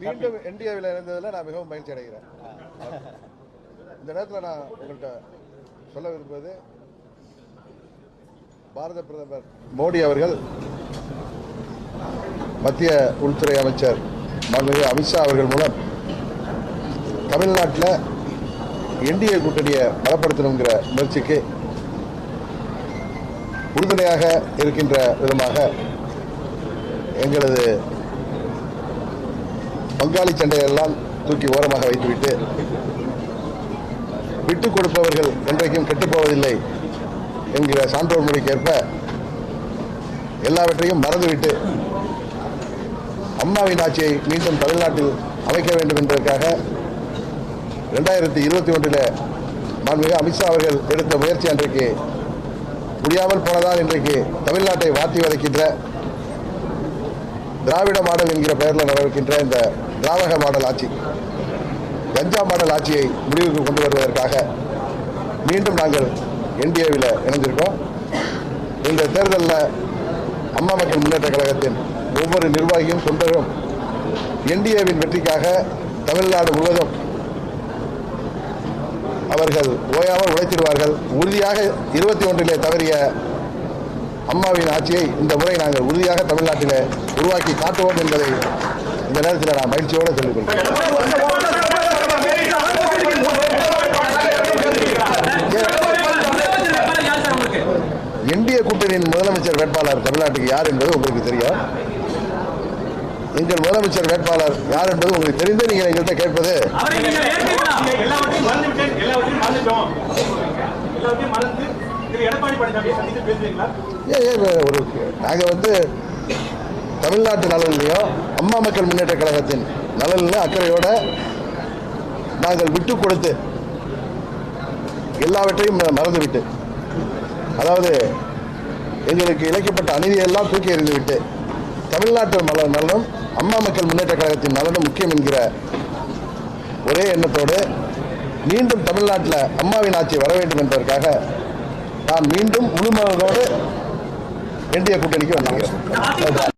மீண்டும் என்டிஏவில் இணைந்ததில் நான் மிகவும் மகிழ்ச்சி அடைகிறேன். இந்த நேரத்தில் நான் உங்கள்கிட்ட சொல்ல விரும்புவது, பாரத பிரதமர் மோடி அவர்கள் மத்திய உள்துறை அமைச்சர் மாண்புமிகு அமித்ஷா அவர்கள் மூலம் தமிழ்நாட்டில் என்டிஏ கூட்டணியை பலப்படுத்தணுங்கிற முயற்சிக்கு உறுதுணையாக இருக்கின்ற விதமாக எங்களது பங்காளி சண்டையெல்லாம் தூக்கி ஓரமாக வைத்துவிட்டு, விட்டுக் கொடுப்பவர்கள் என்றைக்கும் கெட்டுப்போவதில்லை என்கிற சான்றோர் மொழிக்கேற்ப எல்லாவற்றையும் மறந்துவிட்டு அம்மாவின் ஆட்சியை மீண்டும் தமிழ்நாட்டில் அமைக்க வேண்டும் என்பதற்காக 2021 மாண்புமிகு அமித்ஷா அவர்கள் எடுத்த முயற்சி அன்றைக்கு முடியாமல் போனதால் இன்றைக்கு தமிழ்நாட்டை வாட்டி வதைக்கின்ற திராவிட மாடல் என்கிற பெயரில் நடக்கின்ற இந்த திராவக மாடல் ஆட்சி, கஞ்சா மாடல் ஆட்சியை முடிவுக்கு கொண்டு வருவதற்காக மீண்டும் நாங்கள் என்டிஏவில் இணைந்திருக்கோம். இந்த தேர்தலில் அம்மா மக்கள் முன்னேற்ற கழகத்தின் ஒவ்வொரு நிர்வாகியும் தொண்டரும் என்டிஏவின் வெற்றிக்காக தமிழ்நாடு முழுவதும் அவர்கள் ஓயாமல் உழைத்திடுவார்கள். உறுதியாக 21 தவறிய அம்மாவின் ஆட்சியை இந்த முறை நாங்கள் உறுதியாக தமிழ்நாட்டில் உருவாக்கி காட்டுவோம் என்பதை இந்த நேரத்தில் நான் மகிழ்ச்சியோடு சொல்லிக் கொள்கிறேன். என்டிஏ கூட்டணியின் முதலமைச்சர் வேட்பாளர் தமிழ்நாட்டுக்கு யார் என்பது உங்களுக்கு தெரியும். எங்கள் முதலமைச்சர் வேட்பாளர் யார் என்பது உங்களுக்கு தெரிந்து நீங்கள் எங்கள்கிட்ட கேட்பது நாங்கள் தமிழ்நாட்டு நலன்லையும் அம்மா மக்கள் முன்னேற்ற கழகத்தின் நலன்லையும் அக்கறையோட நாங்கள் விட்டு கொடுத்து எல்லாவற்றையும் மறந்துவிட்டு, அதாவது எங்களுக்கு இழைக்கப்பட்ட அநீதியெல்லாம் தூக்கி எறிந்துவிட்டு தமிழ்நாட்டு நலனும் அம்மா மக்கள் முன்னேற்ற கழகத்தின் நலனும் முக்கியம் என்கிற ஒரே எண்ணத்தோடு மீண்டும் தமிழ்நாட்டில் அம்மாவின் ஆட்சி வர வேண்டும் என்பதற்காக நான் மீண்டும் முழுமனதோடு என்டிஏ கூட்டணிக்கு வந்திருக்கிறேன்.